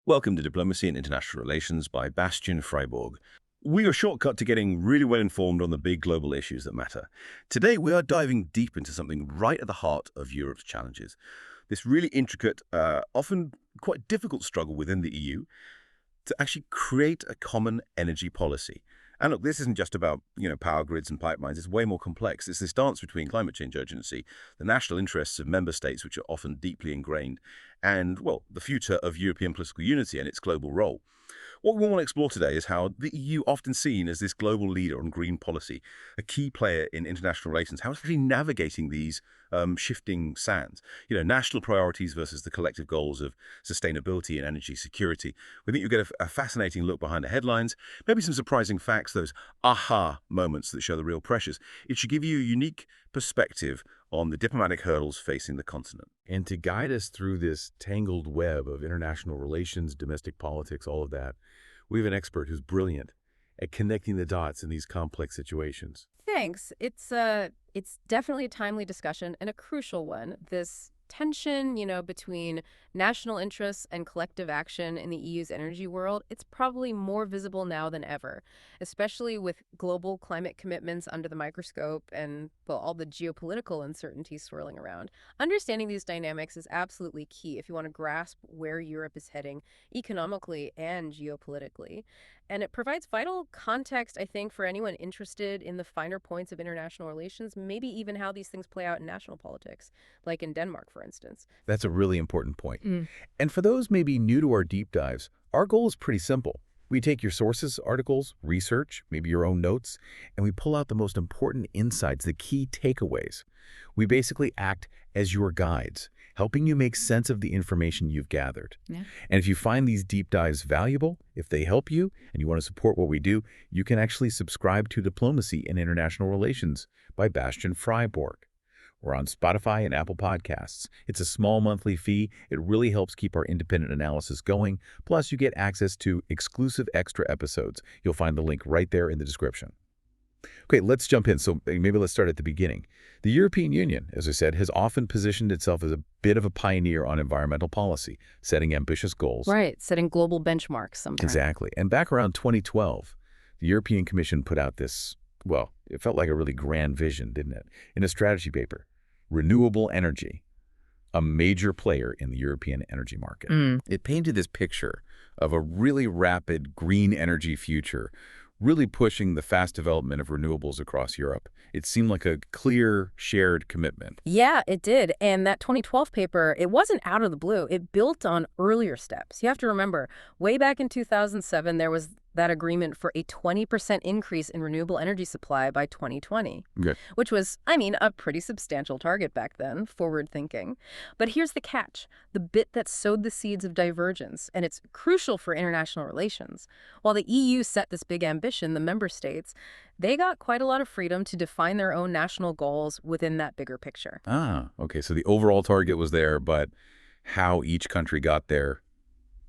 Welcome to Diplomacy and International Relations by Bastian Freiburg. We are a shortcut to getting really well informed on the big global issues that matter. Today, we are diving deep into something right at the heart of Europe's challenges. This really intricate, often quite difficult struggle within the EU to actually create a common energy policy. And look, this isn't just about, power grids and pipelines. It's way more complex. It's this dance between climate change urgency, the national interests of member states, which are often deeply ingrained, and, well, the future of European political unity and its global role. What we want to explore today is how the EU, often seen as this global leader on green policy, a key player in international relations, how it's actually navigating these shifting sands. National priorities versus the collective goals of sustainability and energy security. We think you'll get a fascinating look behind the headlines, maybe some surprising facts, those aha moments that show the real pressures. It should give you a unique perspective on the diplomatic hurdles facing the continent. And to guide us through this tangled web of international relations, domestic politics, all of that, we have an expert who's brilliant at connecting the dots in these complex situations. Thanks. It's definitely a timely discussion and a crucial one. This tension, between national interests and collective action in the EU's energy world, it's probably more visible now than ever, especially with global climate commitments under the microscope and, well, all the geopolitical uncertainties swirling around. Understanding these dynamics is absolutely key if you want to grasp where Europe is heading economically and geopolitically. And it provides vital context, I think, for anyone interested in the finer points of international relations, maybe even how these things play out in national politics, like in Denmark, for instance. That's a really important point. And for those maybe new to our deep dives, our goal is pretty simple. We take your sources, articles, research, maybe your own notes, and we pull out the most important insights, the key takeaways. We basically act as your guides, helping you make sense of the information you've gathered. Yeah. And if you find these deep dives valuable, if they help you, and you want to support what we do, you can actually subscribe to Diplomacy and International Relations by Bastian Freiburg. We're on Spotify and Apple Podcasts. It's a small monthly fee. It really helps keep our independent analysis going. Plus, you get access to exclusive extra episodes. You'll find the link right there in the description. Okay, let's jump in. So maybe let's start at the beginning. The European Union, as I said, has often positioned itself as a bit of a pioneer on environmental policy, setting ambitious goals. Right, setting global benchmarks sometimes. Exactly. And back around 2012, the European Commission put out this, well, it felt like a really grand vision, didn't it? In a strategy paper, renewable energy, a major player in the European energy market. It painted this picture of a really rapid green energy future, really pushing the fast development of renewables across Europe. It seemed like a clear, shared commitment. Yeah, it did. And that 2012 paper, it wasn't out of the blue. It built on earlier steps. You have to remember, way back in 2007, there was that agreement for a 20% increase in renewable energy supply by 2020, which was, a pretty substantial target back then, forward thinking. But here's the catch, the bit that sowed the seeds of divergence, and it's crucial for international relations. While the EU set this big ambition, the member states, they got quite a lot of freedom to define their own national goals within that bigger picture. Okay, so the overall target was there, but how each country got there,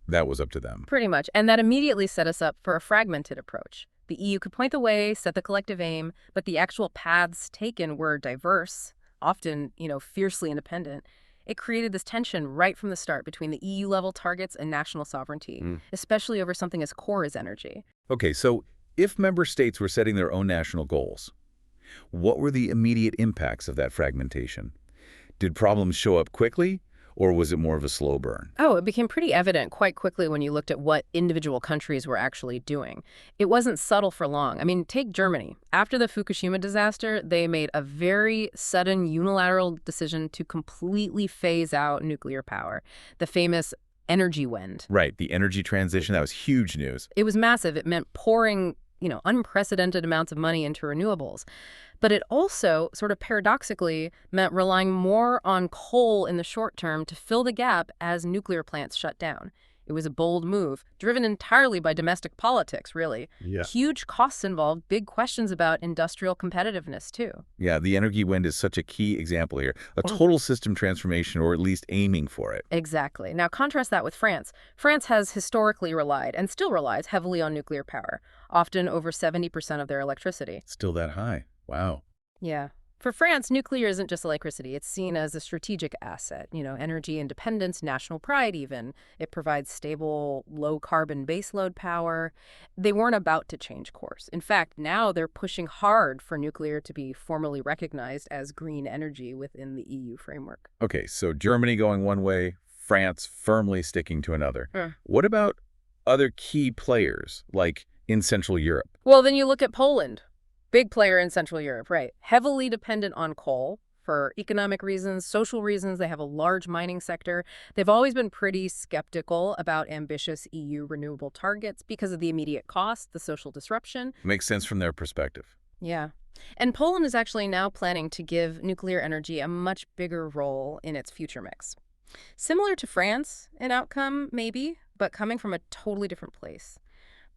that was up to them. Pretty much. And that immediately set us up for a fragmented approach. The EU could point the way, set the collective aim, but the actual paths taken were diverse, often, fiercely independent. It created this tension right from the start between the EU-level targets and national sovereignty, especially over something as core as energy. Okay, so if member states were setting their own national goals, what were the immediate impacts of that fragmentation? Did problems show up quickly? Or was it more of a slow burn? Oh, it became pretty evident quite quickly when you looked at what individual countries were actually doing. It wasn't subtle for long. Take Germany. After the Fukushima disaster, they made a very sudden unilateral decision to completely phase out nuclear power, the famous energy wind. Right, the energy transition, that was huge news. It was massive. It meant pouring, unprecedented amounts of money into renewables. But it also, sort of paradoxically, meant relying more on coal in the short term to fill the gap as nuclear plants shut down. It was a bold move, driven entirely by domestic politics, really. Yeah. Huge costs involved, big questions about industrial competitiveness, too. Yeah, the energy wind is such a key example here. A total system transformation, or at least aiming for it. Exactly. Now, contrast that with France. France has historically relied, and still relies, heavily on nuclear power, often over 70% of their electricity. Still that high. Wow. Yeah. For France, nuclear isn't just electricity. It's seen as a strategic asset, energy independence, national pride even. It provides stable, low-carbon baseload power. They weren't about to change course. In fact, now they're pushing hard for nuclear to be formally recognized as green energy within the EU framework. Okay, so Germany going one way, France firmly sticking to another. What about other key players, like in Central Europe? Well, then you look at Poland. Big player in Central Europe, right. Heavily dependent on coal for economic reasons, social reasons. They have a large mining sector. They've always been pretty skeptical about ambitious EU renewable targets because of the immediate cost, the social disruption. Makes sense from their perspective. Yeah. And Poland is actually now planning to give nuclear energy a much bigger role in its future mix. Similar to France in outcome, maybe, but coming from a totally different place.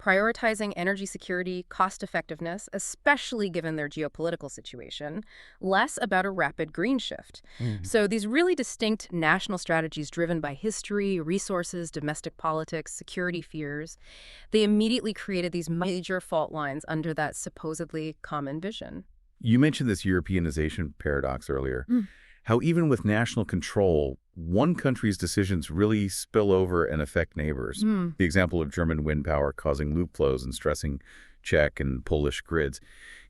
Prioritizing energy security, cost effectiveness, especially given their geopolitical situation, less about a rapid green shift. So these really distinct national strategies driven by history, resources, domestic politics, security fears, they immediately created these major fault lines under that supposedly common vision. You mentioned this Europeanization paradox earlier. How even with national control, one country's decisions really spill over and affect neighbors. The example of German wind power causing loop flows and stressing Czech and Polish grids.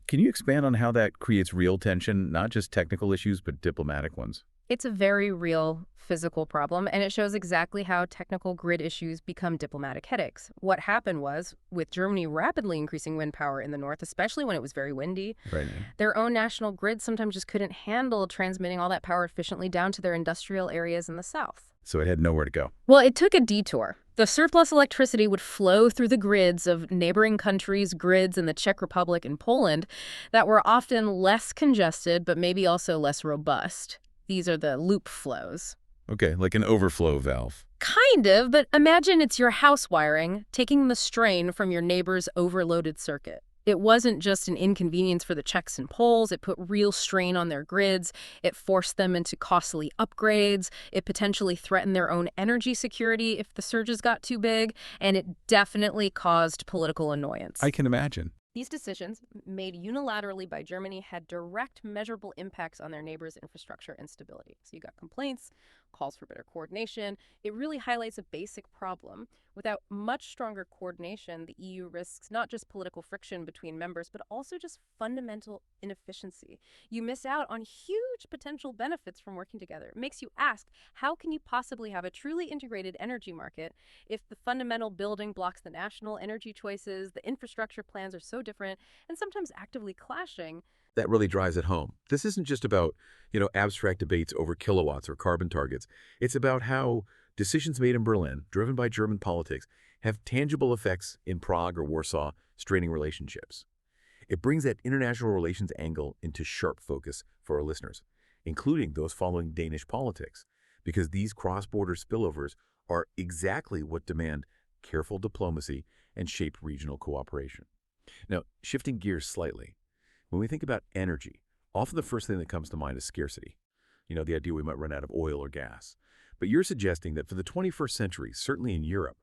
Can you expand on how that creates real tension, not just technical issues, but diplomatic ones? It's a very real physical problem, and it shows exactly how technical grid issues become diplomatic headaches. What happened was, with Germany rapidly increasing wind power in the north, especially when it was very windy, Right. their own national grid sometimes just couldn't handle transmitting all that power efficiently down to their industrial areas in the south. So it had nowhere to go. Well, it took a detour. The surplus electricity would flow through the grids of neighboring countries' grids in the Czech Republic and Poland that were often less congested, but maybe also less robust. These are the loop flows. Okay, like an overflow valve. Kind of, but imagine it's your house wiring taking the strain from your neighbor's overloaded circuit. It wasn't just an inconvenience for the Czechs and Poles. It put real strain on their grids. It forced them into costly upgrades. It potentially threatened their own energy security if the surges got too big. And it definitely caused political annoyance. I can imagine. These decisions, made unilaterally by Germany, had direct measurable impacts on their neighbors' infrastructure and stability. So you got complaints, calls for better coordination. It really highlights a basic problem. Without much stronger coordination, the EU risks not just political friction between members, but also just fundamental inefficiency. You miss out on huge potential benefits from working together. It makes you ask, how can you possibly have a truly integrated energy market if the fundamental building blocks, the national energy choices, the infrastructure plans are so different and sometimes actively clashing? That really drives it home. This isn't just about, abstract debates over kilowatts or carbon targets. It's about how decisions made in Berlin, driven by German politics, have tangible effects in Prague or Warsaw, straining relationships. It brings that international relations angle into sharp focus for our listeners, including those following Danish politics, because these cross-border spillovers are exactly what demand careful diplomacy and shape regional cooperation. Now, shifting gears slightly, when we think about energy, often the first thing that comes to mind is scarcity. The idea we might run out of oil or gas. But you're suggesting that for the 21st century, certainly in Europe,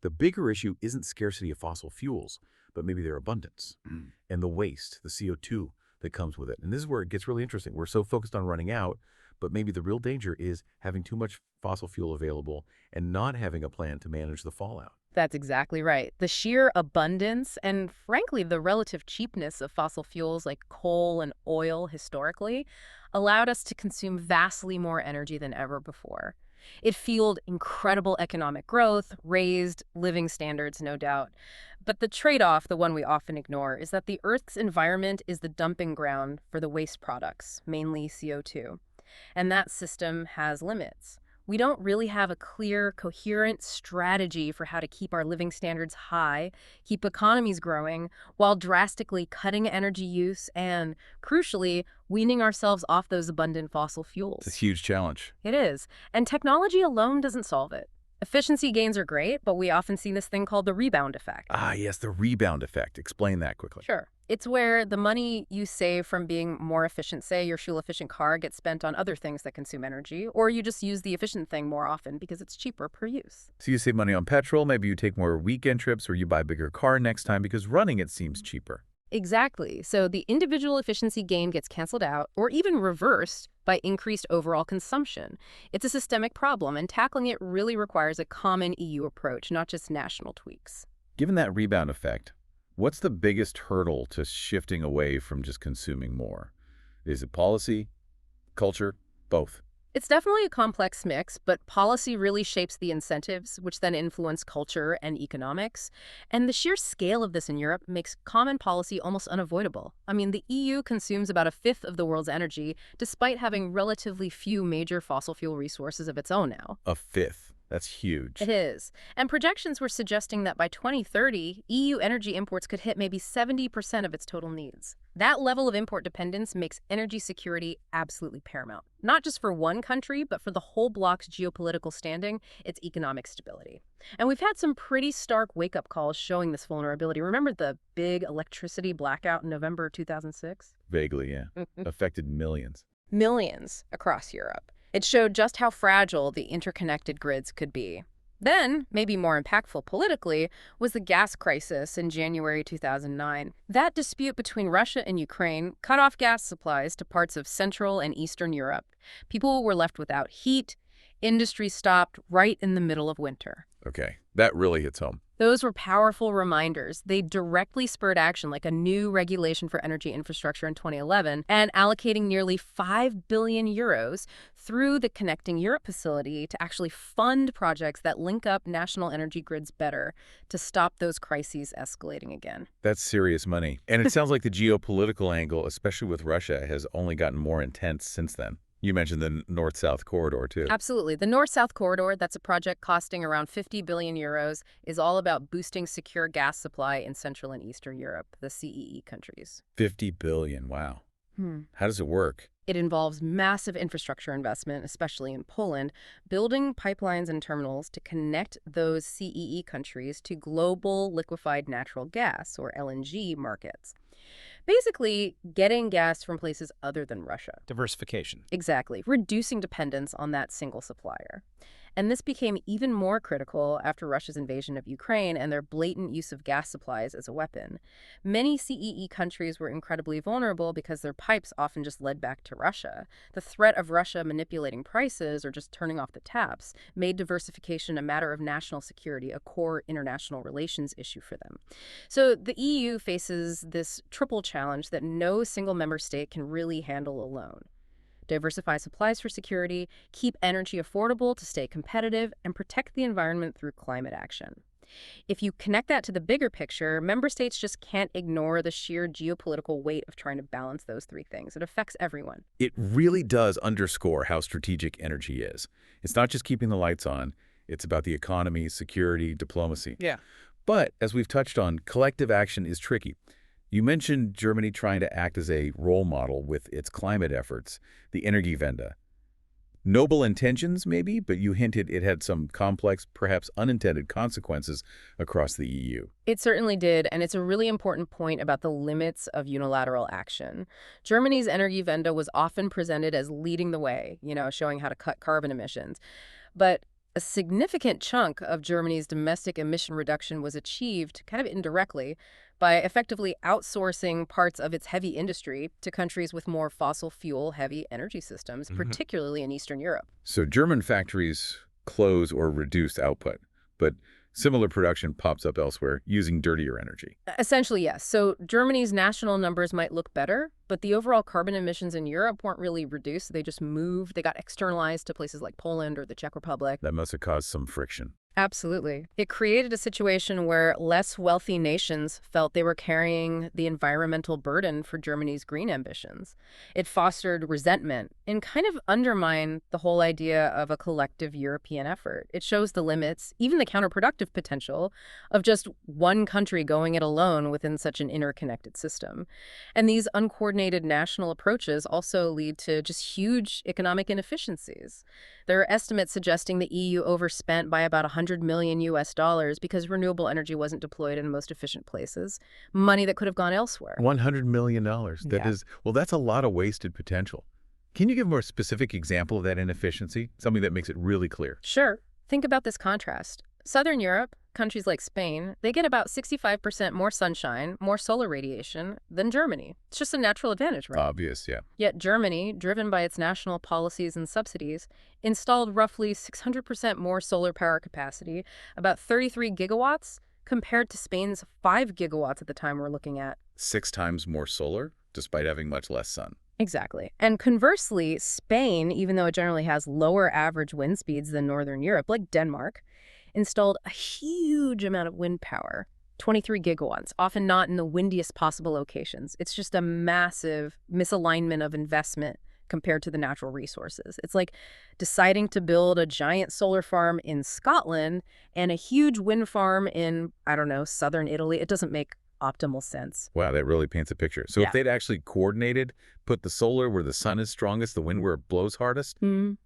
the bigger issue isn't scarcity of fossil fuels, but maybe their abundance and the waste, the CO2 that comes with it. And this is where it gets really interesting. We're so focused on running out, but maybe the real danger is having too much fossil fuel available and not having a plan to manage the fallout. That's exactly right. The sheer abundance and, frankly, the relative cheapness of fossil fuels like coal and oil historically allowed us to consume vastly more energy than ever before. It fueled incredible economic growth, raised living standards, no doubt. But the trade-off, the one we often ignore, is that the Earth's environment is the dumping ground for the waste products, mainly CO2. And that system has limits. We don't really have a clear, coherent strategy for how to keep our living standards high, keep economies growing, while drastically cutting energy use and, crucially, weaning ourselves off those abundant fossil fuels. It's a huge challenge. It is. And technology alone doesn't solve it. Efficiency gains are great, but we often see this thing called the rebound effect. Ah, yes, the rebound effect. Explain that quickly. Sure. It's where the money you save from being more efficient, say your fuel-efficient car, gets spent on other things that consume energy, or you just use the efficient thing more often because it's cheaper per use. So you save money on petrol, maybe you take more weekend trips, or you buy a bigger car next time because running it seems cheaper. Exactly. So the individual efficiency gain gets canceled out or even reversed by increased overall consumption. It's a systemic problem, and tackling it really requires a common EU approach, not just national tweaks. Given that rebound effect, what's the biggest hurdle to shifting away from just consuming more? Is it policy, culture, both? It's definitely a complex mix, but policy really shapes the incentives, which then influence culture and economics. And the sheer scale of this in Europe makes common policy almost unavoidable. I mean, the EU consumes about a fifth of the world's energy, despite having relatively few major fossil fuel resources of its own now. A fifth. That's huge. It is. And projections were suggesting that by 2030, EU energy imports could hit maybe 70% of its total needs. That level of import dependence makes energy security absolutely paramount, not just for one country, but for the whole bloc's geopolitical standing, its economic stability. And we've had some pretty stark wake-up calls showing this vulnerability. Remember the big electricity blackout in November 2006? Vaguely, yeah. Affected millions. Millions across Europe. It showed just how fragile the interconnected grids could be. Then, maybe more impactful politically, was the gas crisis in January 2009. That dispute between Russia and Ukraine cut off gas supplies to parts of Central and Eastern Europe. People were left without heat. Industry stopped right in the middle of winter. Okay, that really hits home. Those were powerful reminders. They directly spurred action, like a new regulation for energy infrastructure in 2011 and allocating nearly 5 billion euros through the Connecting Europe facility to actually fund projects that link up national energy grids better to stop those crises escalating again. That's serious money. And it sounds like the geopolitical angle, especially with Russia, has only gotten more intense since then. You mentioned the North-South corridor, too. Absolutely. The North-South corridor, that's a project costing around 50 billion euros, is all about boosting secure gas supply in Central and Eastern Europe, the CEE countries. 50 billion, wow. How does it work? It involves massive infrastructure investment, especially in Poland, building pipelines and terminals to connect those CEE countries to global liquefied natural gas, or LNG, markets. Basically, getting gas from places other than Russia. Diversification. Exactly, reducing dependence on that single supplier. And this became even more critical after Russia's invasion of Ukraine and their blatant use of gas supplies as a weapon. Many CEE countries were incredibly vulnerable because their pipes often just led back to Russia. The threat of Russia manipulating prices or just turning off the taps made diversification a matter of national security, a core international relations issue for them. So the EU faces this triple challenge that no single member state can really handle alone. Diversify supplies for security, keep energy affordable to stay competitive, and protect the environment through climate action. If you connect that to the bigger picture, member states just can't ignore the sheer geopolitical weight of trying to balance those three things. It affects everyone. It really does underscore how strategic energy is. It's not just keeping the lights on. It's about the economy, security, diplomacy. Yeah. But, as we've touched on, collective action is tricky. You mentioned Germany trying to act as a role model with its climate efforts, the Energiewende. Noble intentions, maybe, but you hinted it had some complex, perhaps unintended consequences across the EU. It certainly did, and it's a really important point about the limits of unilateral action. Germany's Energiewende was often presented as leading the way, showing how to cut carbon emissions. But a significant chunk of Germany's domestic emission reduction was achieved, kind of indirectly, by effectively outsourcing parts of its heavy industry to countries with more fossil fuel-heavy energy systems, particularly in Eastern Europe. So German factories close or reduce output, but similar production pops up elsewhere using dirtier energy. Essentially, yes. So Germany's national numbers might look better, but the overall carbon emissions in Europe weren't really reduced. They just moved. They got externalized to places like Poland or the Czech Republic. That must have caused some friction. Absolutely. It created a situation where less wealthy nations felt they were carrying the environmental burden for Germany's green ambitions. It fostered resentment and kind of undermined the whole idea of a collective European effort. It shows the limits, even the counterproductive potential, of just one country going it alone within such an interconnected system. And these uncoordinated national approaches also lead to just huge economic inefficiencies. There are estimates suggesting the EU overspent by about $100 million because renewable energy wasn't deployed in the most efficient places, money that could have gone elsewhere. $100 million. That is, well, that's a lot of wasted potential. Can you give a more specific example of that inefficiency? Something that makes it really clear. Sure. Think about this contrast. Southern Europe, countries like Spain, they get about 65% more sunshine, more solar radiation than Germany. It's just a natural advantage, right? Obvious, yeah. Yet Germany, driven by its national policies and subsidies, installed roughly 600% more solar power capacity, about 33 gigawatts, compared to Spain's 5 gigawatts at the time we're looking at. 6 times more solar, despite having much less sun. Exactly. And conversely, Spain, even though it generally has lower average wind speeds than Northern Europe, like Denmark, installed a huge amount of wind power, 23 gigawatts, often not in the windiest possible locations. It's just a massive misalignment of investment compared to the natural resources. It's like deciding to build a giant solar farm in Scotland and a huge wind farm in, I don't know, southern Italy. It doesn't make optimal sense. Wow, that really paints a picture. So Yeah. if they'd actually coordinated, put the solar where the sun is strongest, the wind where it blows hardest,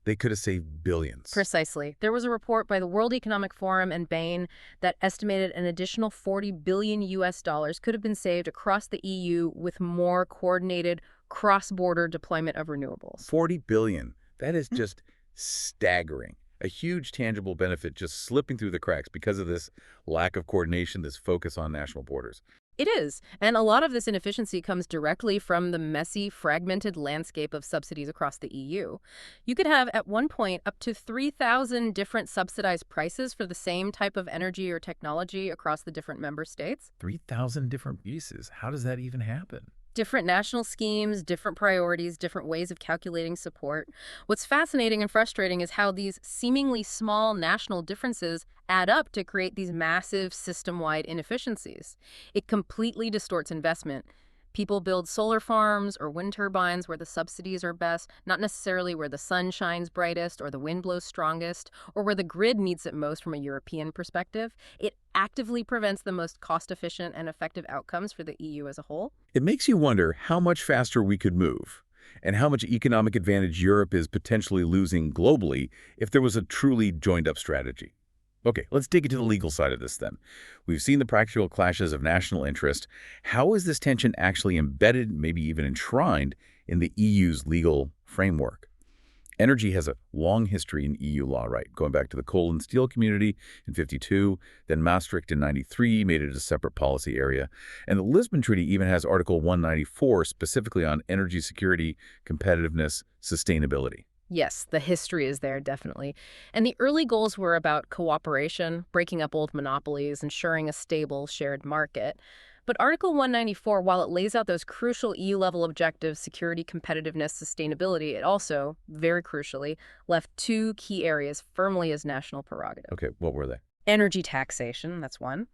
they could have saved billions. Precisely. There was a report by the World Economic Forum and Bain that estimated an additional 40 billion US dollars could have been saved across the EU with more coordinated cross-border deployment of renewables. 40 billion. That is just staggering. A huge tangible benefit just slipping through the cracks because of this lack of coordination, this focus on national borders. It is. And a lot of this inefficiency comes directly from the messy, fragmented landscape of subsidies across the EU. You could have, at one point, up to 3,000 different subsidized prices for the same type of energy or technology across the different member states. 3,000 different pieces. How does that even happen? Different national schemes, different priorities, different ways of calculating support. What's fascinating and frustrating is how these seemingly small national differences add up to create these massive system-wide inefficiencies. It completely distorts investment. People build solar farms or wind turbines where the subsidies are best, not necessarily where the sun shines brightest or the wind blows strongest, or where the grid needs it most from a European perspective. It actively prevents the most cost-efficient and effective outcomes for the EU as a whole. It makes you wonder how much faster we could move and how much economic advantage Europe is potentially losing globally if there was a truly joined-up strategy. Okay, let's dig into the legal side of this then. We've seen the practical clashes of national interest. How is this tension actually embedded, maybe even enshrined, in the EU's legal framework? Energy has a long history in EU law, right? Going back to the coal and steel community in 52, then Maastricht in 93 made it a separate policy area. And the Lisbon Treaty even has Article 194 specifically on energy security, competitiveness, sustainability. Yes, the history is there, definitely. And the early goals were about cooperation, breaking up old monopolies, ensuring a stable, shared market. But Article 194, while it lays out those crucial EU-level objectives, security, competitiveness, sustainability, it also, very crucially, left two key areas firmly as national prerogative. Okay, what were they? Energy taxation, that's one.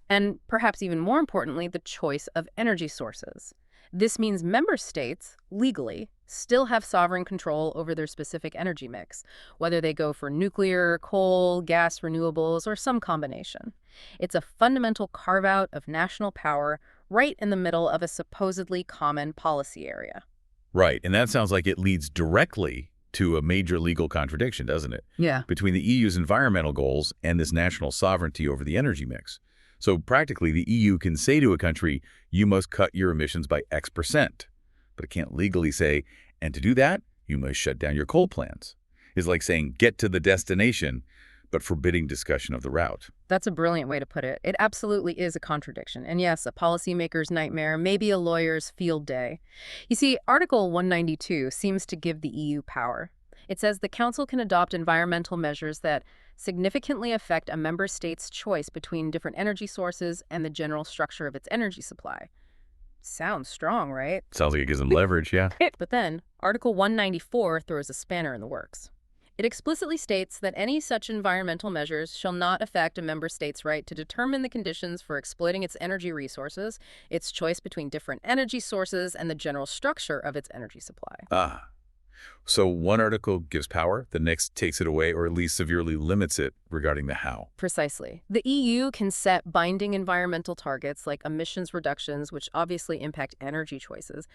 And perhaps even more importantly, the choice of energy sources. This means member states, legally, still have sovereign control over their specific energy mix, whether they go for nuclear, coal, gas, renewables, or some combination. It's a fundamental carve-out of national power right in the middle of a supposedly common policy area. Right, and that sounds like it leads directly to a major legal contradiction, doesn't it? Yeah. Between the EU's environmental goals and this national sovereignty over the energy mix. So practically, the EU can say to a country, you must cut your emissions by X%. But it can't legally say, and to do that, you must shut down your coal plants. It's like saying, get to the destination, but forbidding discussion of the route. That's a brilliant way to put it. It absolutely is a contradiction. And yes, a policymaker's nightmare, maybe a lawyer's field day. You see, Article 192 seems to give the EU power. It says the Council can adopt environmental measures that significantly affect a member state's choice between different energy sources and the general structure of its energy supply. Sounds strong, right? Sounds like it gives them leverage, yeah. But then, Article 194 throws a spanner in the works. It explicitly states that any such environmental measures shall not affect a member state's right to determine the conditions for exploiting its energy resources, its choice between different energy sources, and the general structure of its energy supply. Ah. So one article gives power, the next takes it away, or at least severely limits it regarding the how. Precisely. The EU can set binding environmental targets like emissions reductions, which obviously impact energy choices,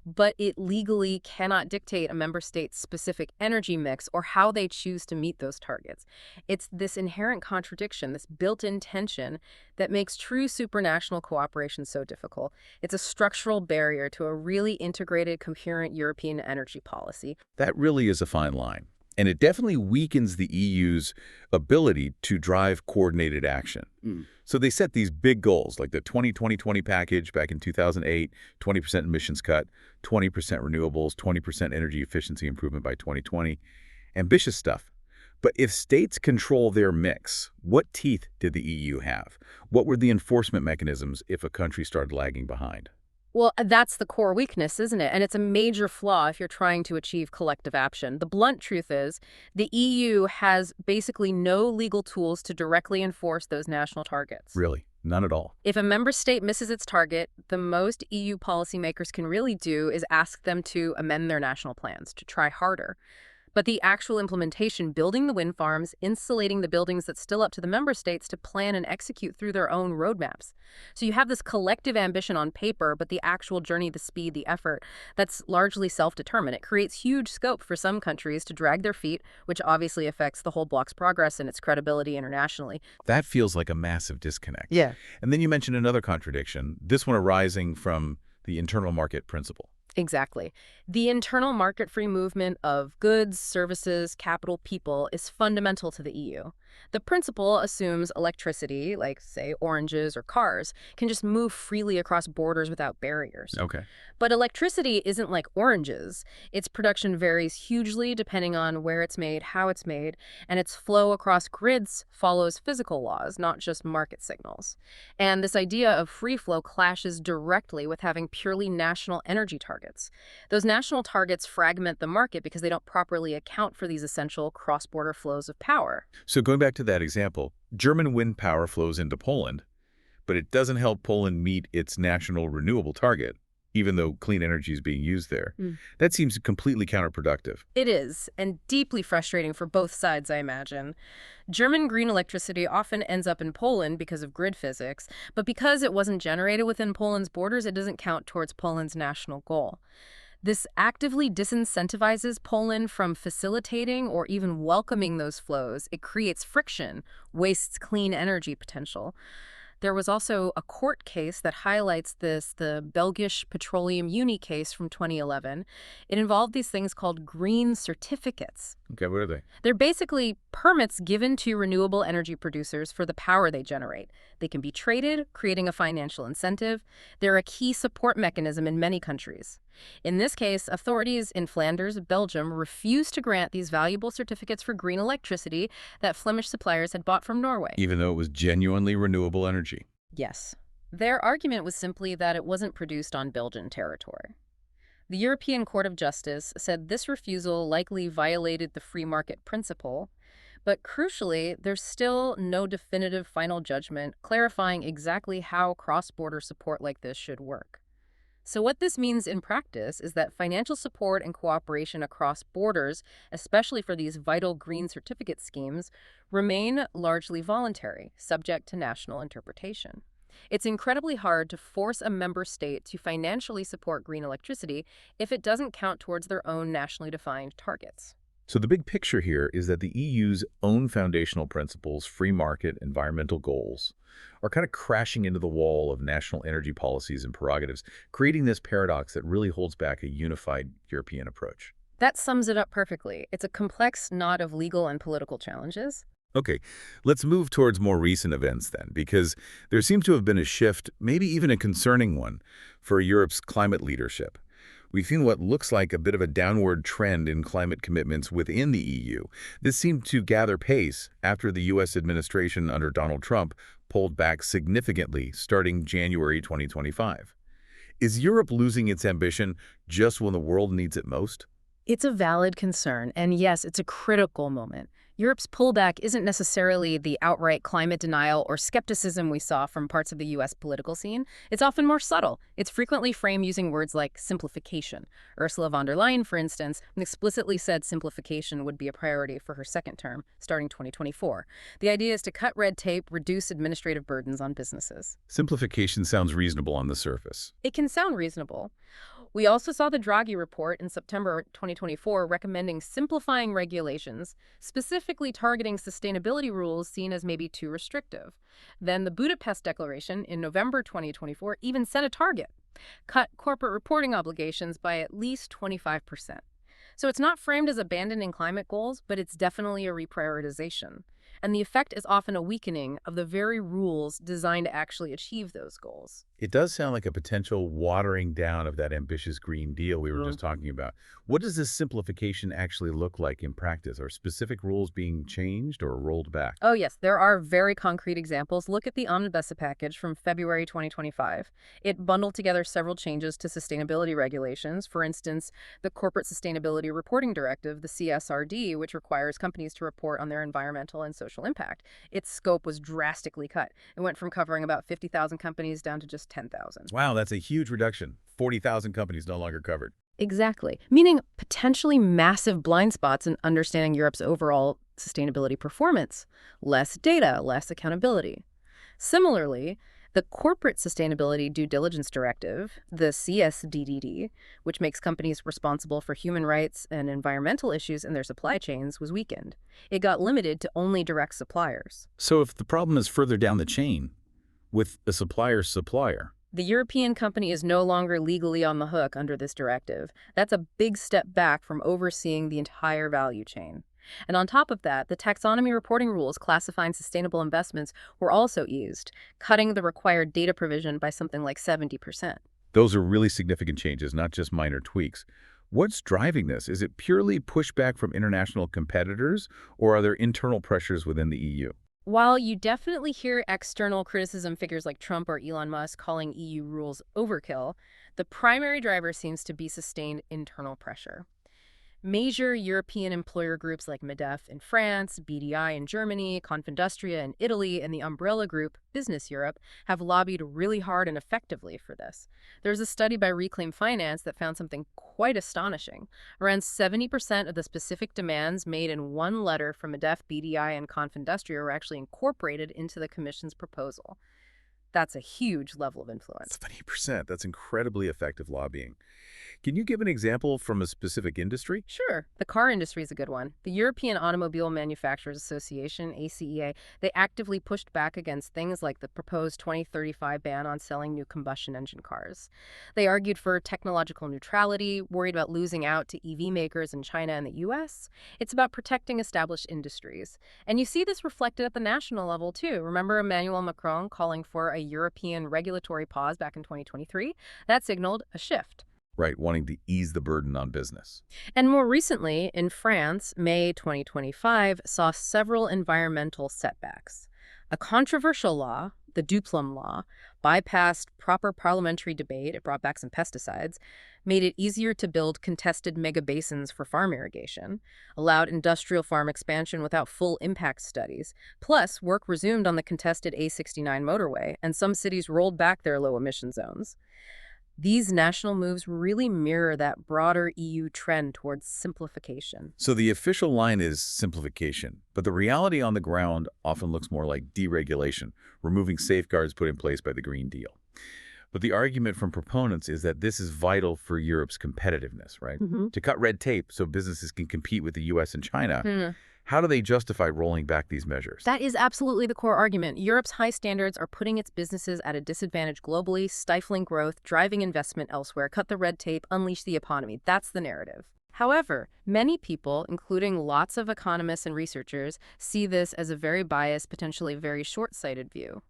but it legally cannot dictate a member state's specific energy mix or how they choose to meet those targets. It's this inherent contradiction, this built-in tension, that makes true supranational cooperation so difficult. It's a structural barrier to a really integrated, coherent European energy policy. That really is a fine line. And it definitely weakens the EU's ability to drive coordinated action. So they set these big goals, like the 20-20-20 package back in 2008, 20% emissions cut, 20% renewables, 20% energy efficiency improvement by 2020. Ambitious stuff. But if states control their mix, what teeth did the EU have? What were the enforcement mechanisms if a country started lagging behind? Well, that's the core weakness, isn't it? And it's a major flaw if you're trying to achieve collective action. The blunt truth is the EU has basically no legal tools to directly enforce those national targets. Really? None at all. If a member state misses its target, the most EU policymakers can really do is ask them to amend their national plans, to try harder. But the actual implementation, building the wind farms, insulating the buildings, that's still up to the member states to plan and execute through their own roadmaps. So you have this collective ambition on paper, but the actual journey, the speed, the effort, that's largely self-determined. It creates huge scope for some countries to drag their feet, which obviously affects the whole bloc's progress and its credibility internationally. That feels like a massive disconnect. Yeah. And then you mentioned another contradiction, this one arising from the internal market principle. Exactly. The internal market-free movement of goods, services, capital, people is fundamental to the EU. The principle assumes electricity, like, say, oranges or cars, can just move freely across borders without barriers. Okay. But electricity isn't like oranges. Its production varies hugely depending on where it's made, how it's made, and its flow across grids follows physical laws, not just market signals. And this idea of free flow clashes directly with having purely national energy targets. Those national targets fragment the market because they don't properly account for these essential cross-border flows of power. So going back to that example, German wind power flows into Poland, but it doesn't help Poland meet its national renewable target, even though clean energy is being used there. That seems completely counterproductive. It is, and deeply frustrating for both sides, I imagine. German green electricity often ends up in Poland because of grid physics, but because it wasn't generated within Poland's borders, it doesn't count towards Poland's national goal. This actively disincentivizes Poland from facilitating or even welcoming those flows. It creates friction, wastes clean energy potential. There was also a court case that highlights this, the Belgish Petroleum Unie case from 2011. It involved these things called green certificates. Okay, what are they? They're basically permits given to renewable energy producers for the power they generate. They can be traded, creating a financial incentive. They're a key support mechanism in many countries. In this case, authorities in Flanders, Belgium, refused to grant these valuable certificates for green electricity that Flemish suppliers had bought from Norway. Even though it was genuinely renewable energy. Yes. Their argument was simply that it wasn't produced on Belgian territory. The European Court of Justice said this refusal likely violated the free market principle, but crucially, there's still no definitive final judgment clarifying exactly how cross-border support like this should work. So what this means in practice is that financial support and cooperation across borders, especially for these vital green certificate schemes, remain largely voluntary, subject to national interpretation. It's incredibly hard to force a member state to financially support green electricity if it doesn't count towards their own nationally defined targets. So the big picture here is that the EU's own foundational principles, free market, environmental goals, are kind of crashing into the wall of national energy policies and prerogatives, creating this paradox that really holds back a unified European approach. That sums it up perfectly. It's a complex knot of legal and political challenges. Okay, let's move towards more recent events then, because there seems to have been a shift, maybe even a concerning one, for Europe's climate leadership. We've seen what looks like a bit of a downward trend in climate commitments within the EU. This seemed to gather pace after the U.S. administration under Donald Trump pulled back significantly starting January 2025. Is Europe losing its ambition just when the world needs it most? It's a valid concern, and yes, it's a critical moment. Europe's pullback isn't necessarily the outright climate denial or skepticism we saw from parts of the U.S. political scene. It's often more subtle. It's frequently framed using words like simplification. Ursula von der Leyen, for instance, explicitly said simplification would be a priority for her second term, starting 2024. The idea is to cut red tape, reduce administrative burdens on businesses. Simplification sounds reasonable on the surface. It can sound reasonable. We also saw the Draghi report in September 2024 recommending simplifying regulations, specifically targeting sustainability rules seen as maybe too restrictive. Then the Budapest Declaration in November 2024 even set a target: cut corporate reporting obligations by at least 25%. So it's not framed as abandoning climate goals, but it's definitely a reprioritization. And the effect is often a weakening of the very rules designed to actually achieve those goals. It does sound like a potential watering down of that ambitious Green Deal we were just talking about. What does this simplification actually look like in practice? Are specific rules being changed or rolled back? Oh, yes, there are very concrete examples. Look at the Omnibus package from February 2025. It bundled together several changes to sustainability regulations. For instance, the Corporate Sustainability Reporting Directive, the CSRD, which requires companies to report on their environmental and social impact. Its scope was drastically cut. It went from covering about 50,000 companies down to just 10,000. Wow, that's a huge reduction. 40,000 companies no longer covered. Exactly. Meaning potentially massive blind spots in understanding Europe's overall sustainability performance. Less data, less accountability. Similarly, the Corporate Sustainability Due Diligence Directive, the CSDDD, which makes companies responsible for human rights and environmental issues in their supply chains, was weakened. It got limited to only direct suppliers. So if the problem is further down the chain, with a supplier's supplier, The European company is no longer legally on the hook under this directive. That's a big step back from overseeing the entire value chain. And on top of that, the taxonomy reporting rules classifying sustainable investments were also eased, cutting the required data provision by something like 70%. those are really significant changes, not just minor tweaks. What's driving this? Is it purely pushback from international competitors, or are there internal pressures within the EU? While you definitely hear external criticism, figures like Trump or Elon Musk calling EU rules overkill, the primary driver seems to be sustained internal pressure. Major European employer groups like MEDEF in France, BDI in Germany, Confindustria in Italy, and the umbrella group Business Europe have lobbied really hard and effectively for this. There's a study by Reclaim Finance that found something quite astonishing. Around 70% of the specific demands made in one letter from MEDEF, BDI, and Confindustria were actually incorporated into the Commission's proposal. That's a huge level of influence. 70%. That's incredibly effective lobbying. Can you give an example from a specific industry? Sure. The car industry is a good one. The European Automobile Manufacturers Association, ACEA, they actively pushed back against things like the proposed 2035 ban on selling new combustion engine cars. They argued for technological neutrality, worried about losing out to EV makers in China and the US. It's about protecting established industries. And you see this reflected at the national level, too. Remember Emmanuel Macron calling for a European regulatory pause back in 2023? That signaled a shift. Right, wanting to ease the burden on business. And more recently, in France, May 2025 saw several environmental setbacks. A controversial law, the Duplum Law, bypassed proper parliamentary debate, it brought back some pesticides, made it easier to build contested megabasins for farm irrigation, allowed industrial farm expansion without full impact studies. Plus, work resumed on the contested A69 motorway, and some cities rolled back their low-emission zones. These national moves really mirror that broader EU trend towards simplification. So the official line is simplification, but the reality on the ground often looks more like deregulation, removing safeguards put in place by the Green Deal. But the argument from proponents is that this is vital for Europe's competitiveness, right? To cut red tape so businesses can compete with the US and China. How do they justify rolling back these measures? That is absolutely the core argument. Europe's high standards are putting its businesses at a disadvantage globally, stifling growth, driving investment elsewhere, cut the red tape, unleash the economy. That's the narrative. However, many people, including lots of economists and researchers, see this as a very biased, potentially very short-sighted view.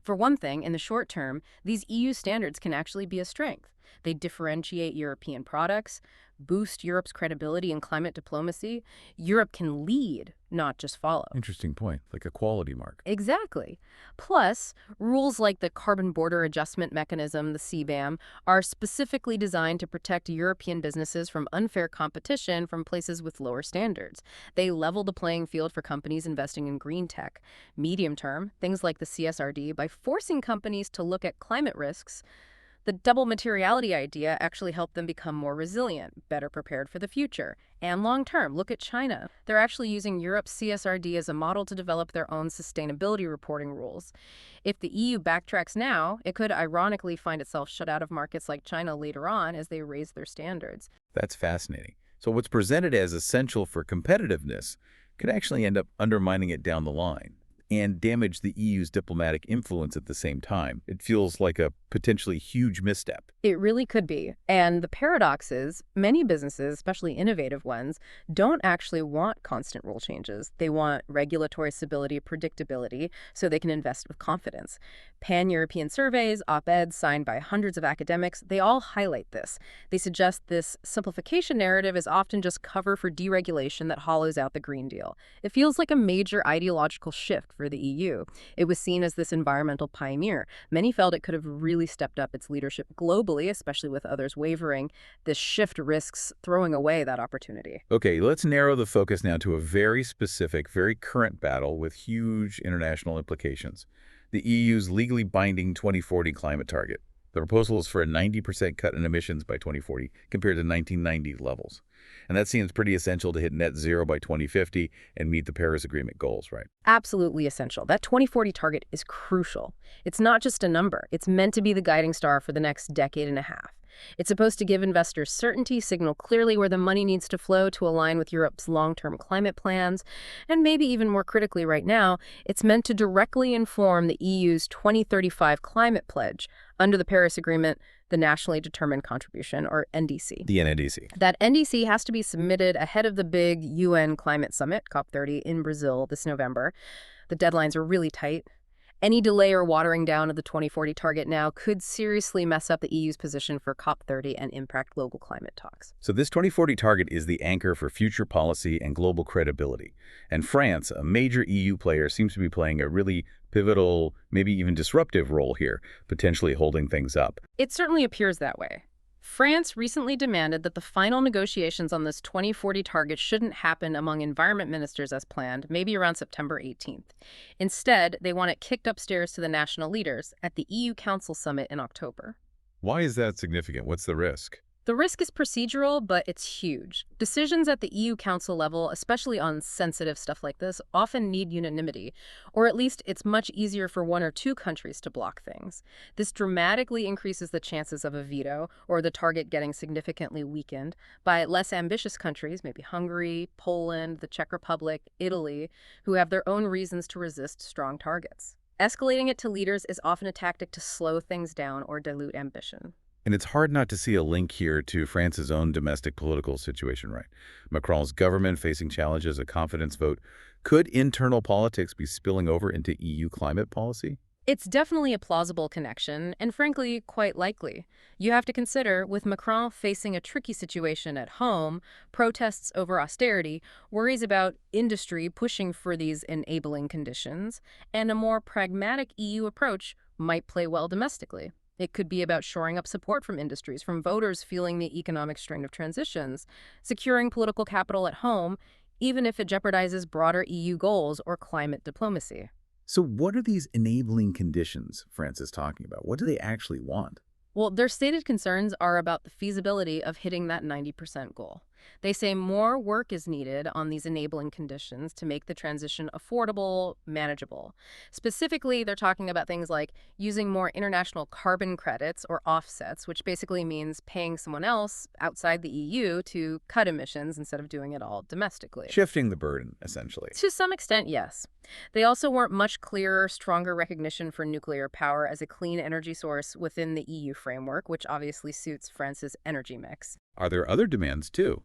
For one thing, in the short term, these EU standards can actually be a strength. They differentiate European products, boost Europe's credibility in climate diplomacy. Europe can lead, not just follow. Interesting point, like a quality mark. Exactly. Plus, rules like the Carbon Border Adjustment Mechanism, the CBAM, are specifically designed to protect European businesses from unfair competition from places with lower standards. They level the playing field for companies investing in green tech. Medium term, things like the CSRD, by forcing companies to look at climate risks, the double materiality idea actually helped them become more resilient, better prepared for the future. And long term, look at China. They're actually using Europe's CSRD as a model to develop their own sustainability reporting rules. If the EU backtracks now, it could ironically find itself shut out of markets like China later on as they raise their standards. That's fascinating. So what's presented as essential for competitiveness could actually end up undermining it down the line. and damage the EU's diplomatic influence at the same time. It feels like a potentially huge misstep. It really could be. And the paradox is, many businesses, especially innovative ones, don't actually want constant rule changes. They want regulatory stability, predictability, so they can invest with confidence. Pan-European surveys, op-eds signed by hundreds of academics, they all highlight this. They suggest this simplification narrative is often just cover for deregulation that hollows out the Green Deal. It feels like a major ideological shift for the EU. It was seen as this environmental pioneer. Many felt it could have really stepped up its leadership globally, especially with others wavering. This shift risks throwing away that opportunity. Okay, let's narrow the focus now to a very specific, very current battle with huge international implications. The EU's legally binding 2040 climate target. The proposal is for a 90% cut in emissions by 2040 compared to 1990 levels. And that seems pretty essential to hit net zero by 2050 and meet the Paris Agreement goals, right? Absolutely essential. That 2040 target is crucial. It's not just a number. It's meant to be the guiding star for the next decade and a half. It's supposed to give investors certainty, signal clearly where the money needs to flow to align with Europe's long-term climate plans, and maybe even more critically right now, it's meant to directly inform the EU's 2035 climate pledge under the Paris Agreement, the Nationally Determined Contribution, or NDC. The NDC. That NDC has to be submitted ahead of the big UN climate summit, COP30, in Brazil this November. The deadlines are really tight. Any delay or watering down of the 2040 target now could seriously mess up the EU's position for COP30 and impact global climate talks. So this 2040 target is the anchor for future policy and global credibility. And France, a major EU player, seems to be playing a really pivotal, maybe even disruptive role here, potentially holding things up. It certainly appears that way. France recently demanded that the final negotiations on this 2040 target shouldn't happen among environment ministers as planned, maybe around September 18th. Instead, they want it kicked upstairs to the national leaders at the EU Council Summit in October. Why is that significant? What's the risk? The risk is procedural, but it's huge. Decisions at the EU Council level, especially on sensitive stuff like this, often need unanimity, or at least it's much easier for one or two countries to block things. This dramatically increases the chances of a veto or the target getting significantly weakened by less ambitious countries, maybe Hungary, Poland, the Czech Republic, Italy, who have their own reasons to resist strong targets. Escalating it to leaders is often a tactic to slow things down or dilute ambition. And it's hard not to see a link here to France's own domestic political situation, right? Macron's government facing challenges, a confidence vote. Could internal politics be spilling over into EU climate policy? It's definitely a plausible connection, and frankly, quite likely. You have to consider, with Macron facing a tricky situation at home, protests over austerity, worries about industry pushing for these enabling conditions, and a more pragmatic EU approach might play well domestically. It could be about shoring up support from industries, from voters feeling the economic strain of transitions, securing political capital at home, even if it jeopardizes broader EU goals or climate diplomacy. So what are these enabling conditions France is talking about? What do they actually want? Well, their stated concerns are about the feasibility of hitting that 90% goal. They say more work is needed on these enabling conditions to make the transition affordable, manageable. Specifically, they're talking about things like using more international carbon credits or offsets, which basically means paying someone else outside the EU to cut emissions instead of doing it all domestically. Shifting the burden, essentially. To some extent, yes. They also want much clearer, stronger recognition for nuclear power as a clean energy source within the EU framework, which obviously suits France's energy mix. Are there other demands, too,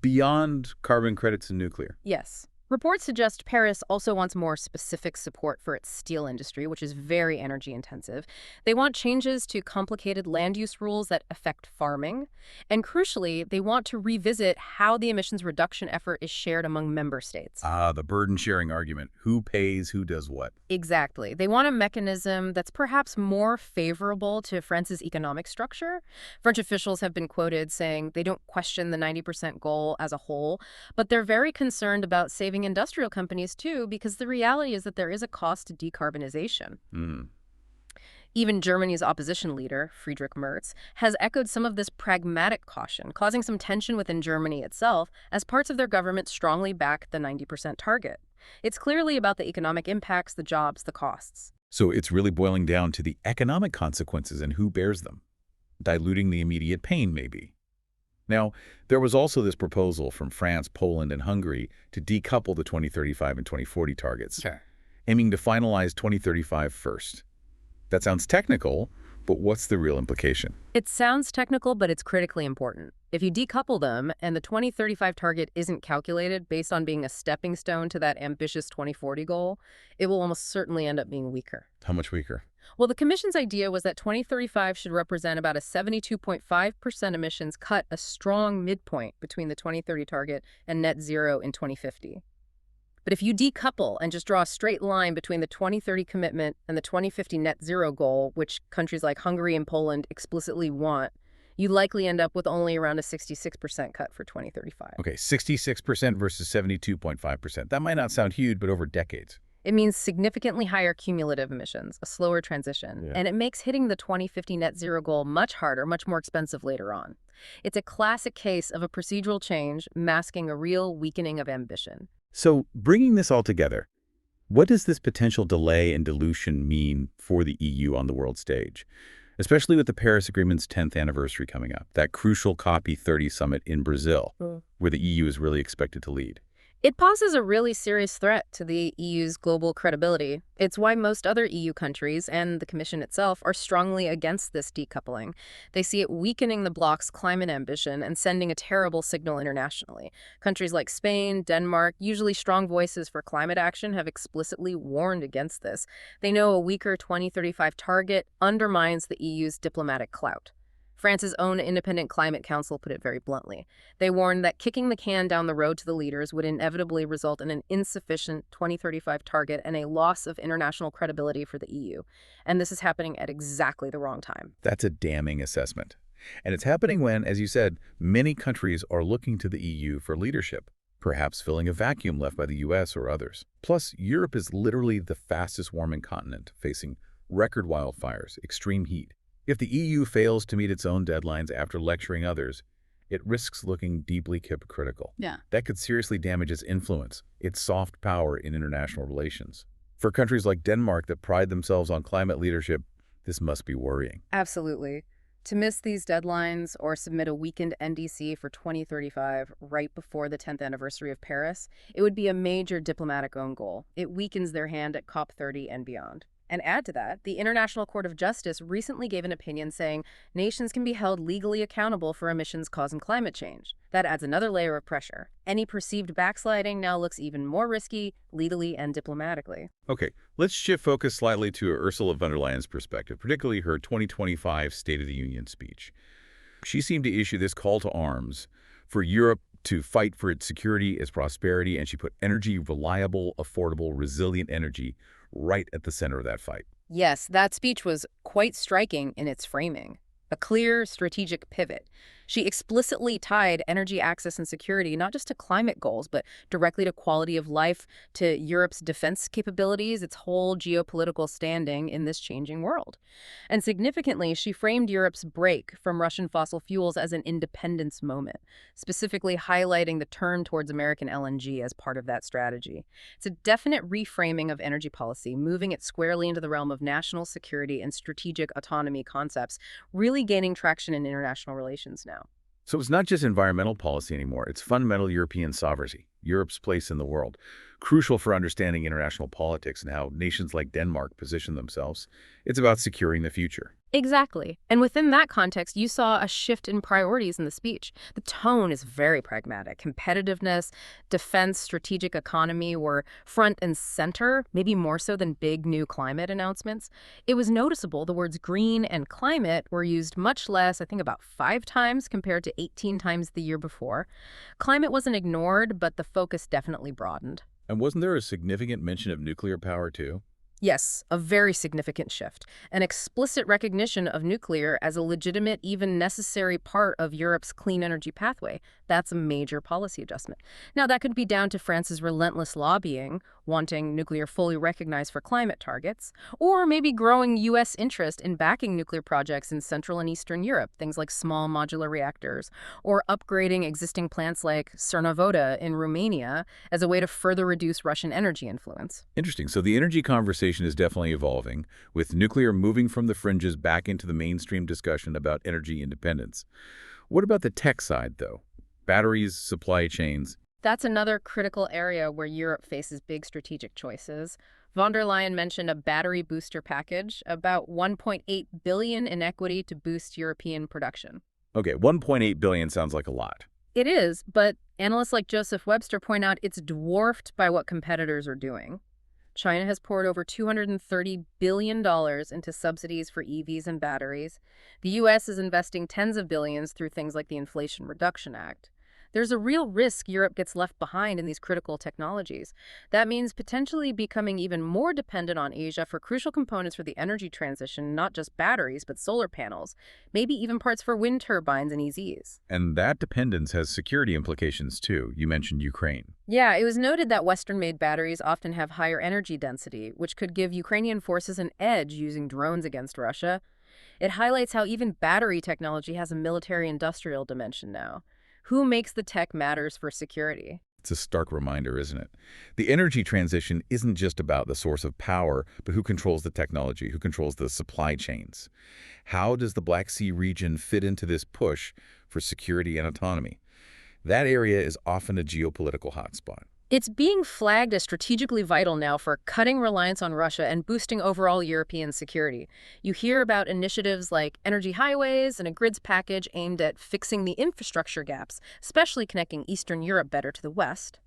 beyond carbon credits and nuclear? Yes. Reports suggest Paris also wants more specific support for its steel industry, which is very energy intensive. They want changes to complicated land use rules that affect farming. And crucially, they want to revisit how the emissions reduction effort is shared among member states. The burden sharing argument. Who pays, who does what? Exactly. They want a mechanism that's perhaps more favorable to France's economic structure. French officials have been quoted saying they don't question the 90% goal as a whole, but they're very concerned about saving industrial companies too, because the reality is that there is a cost to decarbonization. Even Germany's opposition leader, Friedrich Merz, has echoed some of this pragmatic caution, causing some tension within Germany itself as parts of their government strongly back the 90% target. It's clearly about the economic impacts, the jobs, the costs. So it's really boiling down to the economic consequences and who bears them, diluting the immediate pain, maybe. Now, there was also this proposal from France, Poland, and Hungary to decouple the 2035 and 2040 targets. Sure. aiming to finalize 2035 first. That sounds technical, but what's the real implication? It sounds technical, but it's critically important. If you decouple them and the 2035 target isn't calculated based on being a stepping stone to that ambitious 2040 goal, it will almost certainly end up being weaker. How much weaker? Well, the Commission's idea was that 2035 should represent about a 72.5% emissions cut, a strong midpoint between the 2030 target and net zero in 2050. But if you decouple and just draw a straight line between the 2030 commitment and the 2050 net zero goal, which countries like Hungary and Poland explicitly want, you likely end up with only around a 66% cut for 2035. Okay, 66% versus 72.5%. That might not sound huge, but over decades. It means significantly higher cumulative emissions, a slower transition, and it makes hitting the 2050 net zero goal much harder, much more expensive later on. It's a classic case of a procedural change masking a real weakening of ambition. So, bringing this all together, what does this potential delay and dilution mean for the EU on the world stage? Especially with the Paris Agreement's 10th anniversary coming up, that crucial COP30 summit in Brazil, where the EU is really expected to lead. It poses a really serious threat to the EU's global credibility. It's why most other EU countries and the Commission itself are strongly against this decoupling. They see it weakening the bloc's climate ambition and sending a terrible signal internationally. Countries like Spain, Denmark, usually strong voices for climate action, have explicitly warned against this. They know a weaker 2035 target undermines the EU's diplomatic clout. France's own Independent Climate Council put it very bluntly. They warned that kicking the can down the road to the leaders would inevitably result in an insufficient 2035 target and a loss of international credibility for the EU. And this is happening at exactly the wrong time. That's a damning assessment. And it's happening when, as you said, many countries are looking to the EU for leadership, perhaps filling a vacuum left by the US or others. Plus, Europe is literally the fastest warming continent, facing record wildfires, extreme heat. If the EU fails to meet its own deadlines after lecturing others, it risks looking deeply hypocritical. That could seriously damage its influence, its soft power in international relations. For countries like Denmark that pride themselves on climate leadership, this must be worrying. Absolutely. To miss these deadlines or submit a weakened NDC for 2035 right before the 10th anniversary of Paris, it would be a major diplomatic own goal. It weakens their hand at COP30 and beyond. And add to that, the International Court of Justice recently gave an opinion saying nations can be held legally accountable for emissions causing climate change. That adds another layer of pressure. Any perceived backsliding now looks even more risky, legally and diplomatically. Okay, let's shift focus slightly to Ursula von der Leyen's perspective, particularly her 2025 State of the Union speech. She seemed to issue this call to arms for Europe to fight for its security, its prosperity, and she put energy, reliable, affordable, resilient energy right at the center of that fight. Yes, that speech was quite striking in its framing. A clear strategic pivot. She explicitly tied energy access and security not just to climate goals, but directly to quality of life, to Europe's defense capabilities, its whole geopolitical standing in this changing world. And significantly, she framed Europe's break from Russian fossil fuels as an independence moment, specifically highlighting the turn towards American LNG as part of that strategy. It's a definite reframing of energy policy, moving it squarely into the realm of national security and strategic autonomy concepts, really gaining traction in international relations now. So it's not just environmental policy anymore, it's fundamental European sovereignty, Europe's place in the world, crucial for understanding international politics and how nations like Denmark position themselves. It's about securing the future. Exactly. And within that context, you saw a shift in priorities in the speech. The tone is very pragmatic. Competitiveness, defense, strategic economy were front and center, maybe more so than big new climate announcements. It was noticeable the words green and climate were used much less, I think about 5 times compared to 18 times the year before. Climate wasn't ignored, but the focus definitely broadened. And wasn't there a significant mention of nuclear power too? Yes, a very significant shift. An explicit recognition of nuclear as a legitimate, even necessary part of Europe's clean energy pathway. That's a major policy adjustment. Now, that could be down to France's relentless lobbying, wanting nuclear fully recognized for climate targets, or maybe growing U.S. interest in backing nuclear projects in Central and Eastern Europe, things like small modular reactors, or upgrading existing plants like Cernavoda in Romania as a way to further reduce Russian energy influence. Interesting. So the energy conversation is definitely evolving, with nuclear moving from the fringes back into the mainstream discussion about energy independence. What about the tech side, though? Batteries, supply chains. That's another critical area where Europe faces big strategic choices. Von der Leyen mentioned a battery booster package, about 1.8 billion in equity to boost European production. Okay, 1.8 billion sounds like a lot. It is, but analysts like Joseph Webster point out it's dwarfed by what competitors are doing. China has poured over $230 billion into subsidies for EVs and batteries. The U.S. is investing tens of billions through things like the Inflation Reduction Act. There's a real risk Europe gets left behind in these critical technologies. That means potentially becoming even more dependent on Asia for crucial components for the energy transition, not just batteries, but solar panels, maybe even parts for wind turbines and EVs. And that dependence has security implications too. You mentioned Ukraine. Yeah, it was noted that Western-made batteries often have higher energy density, which could give Ukrainian forces an edge using drones against Russia. It highlights how even battery technology has a military-industrial dimension now. Who makes the tech matters for security. It's a stark reminder, isn't it? The energy transition isn't just about the source of power, but who controls the technology, who controls the supply chains. How does the Black Sea region fit into this push for security and autonomy? That area is often a geopolitical hotspot. It's being flagged as strategically vital now for cutting reliance on Russia and boosting overall European security. You hear about initiatives like energy highways and a grids package aimed at fixing the infrastructure gaps, especially connecting Eastern Europe better to the West.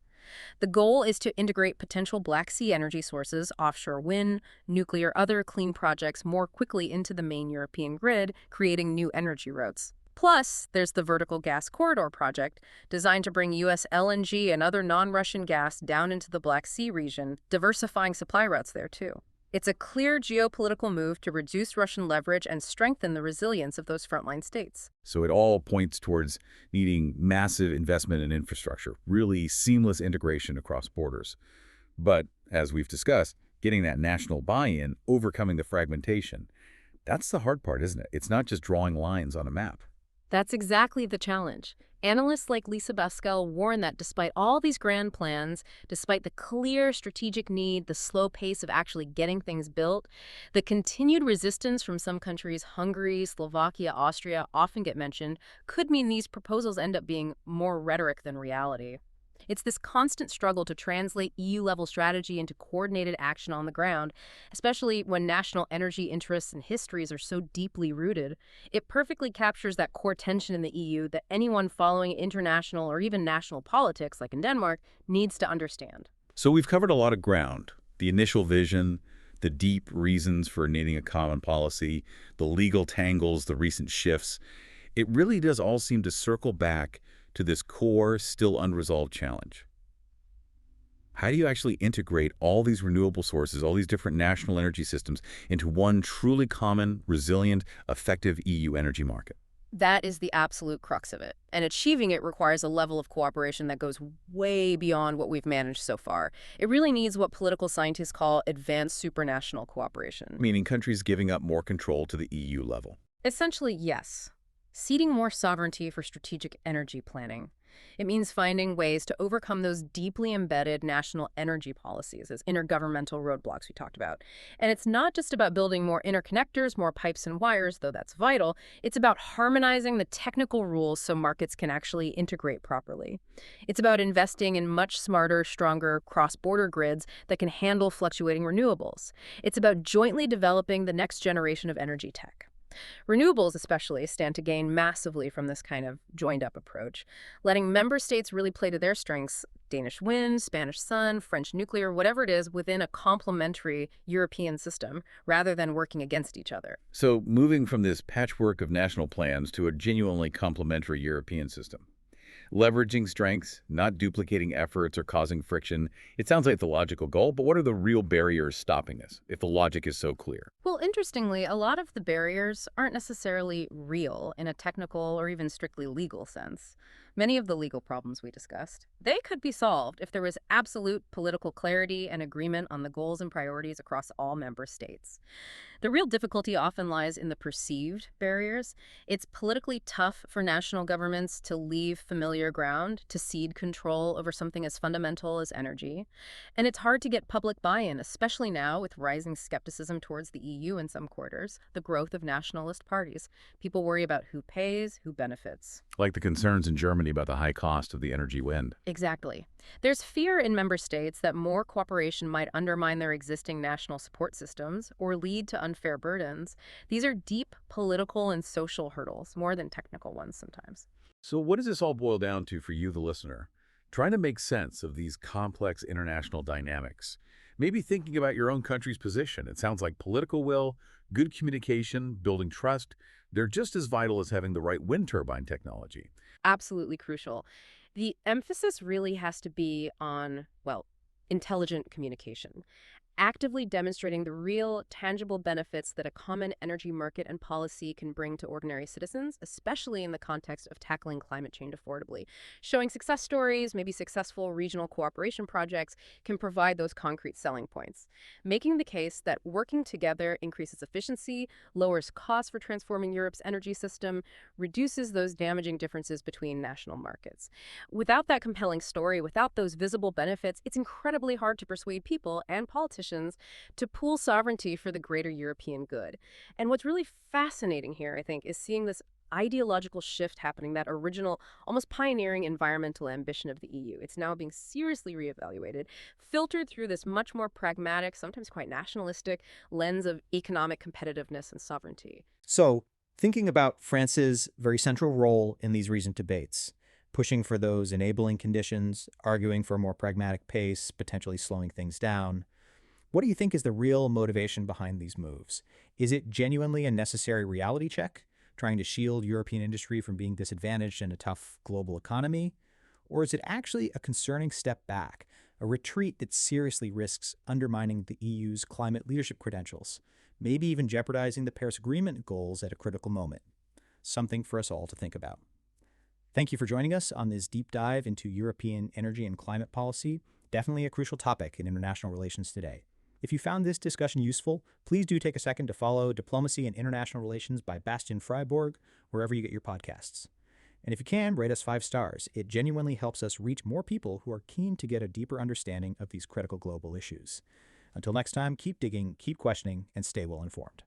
The goal is to integrate potential Black Sea energy sources, offshore wind, nuclear, other clean projects more quickly into the main European grid, creating new energy routes. Plus, there's the Vertical Gas Corridor project, designed to bring U.S. LNG and other non-Russian gas down into the Black Sea region, diversifying supply routes there, too. It's a clear geopolitical move to reduce Russian leverage and strengthen the resilience of those frontline states. So it all points towards needing massive investment in infrastructure, really seamless integration across borders. But, as we've discussed, getting that national buy-in, overcoming the fragmentation, that's the hard part, isn't it? It's not just drawing lines on a map. That's exactly the challenge. Analysts like Lisa Baskel warn that despite all these grand plans, despite the clear strategic need, the slow pace of actually getting things built, the continued resistance from some countries, Hungary, Slovakia, Austria, often get mentioned, could mean these proposals end up being more rhetoric than reality. It's this constant struggle to translate EU-level strategy into coordinated action on the ground, especially when national energy interests and histories are so deeply rooted. It perfectly captures that core tension in the EU that anyone following international or even national politics, like in Denmark, needs to understand. So we've covered a lot of ground. The initial vision, the deep reasons for needing a common policy, the legal tangles, the recent shifts. It really does all seem to circle back to this core, still unresolved challenge. How do you actually integrate all these renewable sources, all these different national energy systems into one truly common, resilient, effective EU energy market? That is the absolute crux of it. And achieving it requires a level of cooperation that goes way beyond what we've managed so far. It really needs what political scientists call advanced supranational cooperation. Meaning countries giving up more control to the EU level. Essentially, yes. Ceding more sovereignty for strategic energy planning. It means finding ways to overcome those deeply embedded national energy policies as intergovernmental roadblocks we talked about. And it's not just about building more interconnectors, more pipes and wires, though that's vital. It's about harmonizing the technical rules so markets can actually integrate properly. It's about investing in much smarter, stronger cross-border grids that can handle fluctuating renewables. It's about jointly developing the next generation of energy tech. Renewables especially stand to gain massively from this kind of joined-up approach, letting member states really play to their strengths, Danish wind, Spanish sun, French nuclear, whatever it is, within a complementary European system, rather than working against each other. So moving from this patchwork of national plans to a genuinely complementary European system. Leveraging strengths, not duplicating efforts or causing friction. It sounds like the logical goal, but what are the real barriers stopping this, if the logic is so clear? Well, interestingly, a lot of the barriers aren't necessarily real in a technical or even strictly legal sense. Many of the legal problems we discussed, they could be solved if there was absolute political clarity and agreement on the goals and priorities across all member states. The real difficulty often lies in the perceived barriers. It's politically tough for national governments to leave familiar ground, to cede control over something as fundamental as energy. And it's hard to get public buy-in, especially now with rising skepticism towards the EU in some quarters, the growth of nationalist parties. People worry about who pays, who benefits. Like the concerns in Germany uncertainty about the high cost of the energy wind. Exactly. There's fear in member states that more cooperation might undermine their existing national support systems or lead to unfair burdens. These are deep political and social hurdles, more than technical ones sometimes. So what does this all boil down to for you, the listener? Trying to make sense of these complex international dynamics. Maybe thinking about your own country's position. It sounds like political will, good communication, building trust, they're just as vital as having the right wind turbine technology. Absolutely crucial. The emphasis really has to be on, well, intelligent communication, actively demonstrating the real, tangible benefits that a common energy market and policy can bring to ordinary citizens, especially in the context of tackling climate change affordably. Showing success stories, maybe successful regional cooperation projects, can provide those concrete selling points. Making the case that working together increases efficiency, lowers costs for transforming Europe's energy system, reduces those damaging differences between national markets. Without that compelling story, without those visible benefits, it's incredibly hard to persuade people and politicians to pool sovereignty for the greater European good. And what's really fascinating here, I think, is seeing this ideological shift happening, that original, almost pioneering environmental ambition of the EU. It's now being seriously reevaluated, filtered through this much more pragmatic, sometimes quite nationalistic lens of economic competitiveness and sovereignty. So, thinking about France's very central role in these recent debates, pushing for those enabling conditions, arguing for a more pragmatic pace, potentially slowing things down, what do you think is the real motivation behind these moves? Is it genuinely a necessary reality check, trying to shield European industry from being disadvantaged in a tough global economy? Or is it actually a concerning step back, a retreat that seriously risks undermining the EU's climate leadership credentials, maybe even jeopardizing the Paris Agreement goals at a critical moment? Something for us all to think about. Thank you for joining us on this deep dive into European energy and climate policy, definitely a crucial topic in international relations today. If you found this discussion useful, please do take a second to follow Diplomacy and International Relations by Bastian Freiburg wherever you get your podcasts. And if you can, rate us 5 stars. It genuinely helps us reach more people who are keen to get a deeper understanding of these critical global issues. Until next time, keep digging, keep questioning, and stay well informed.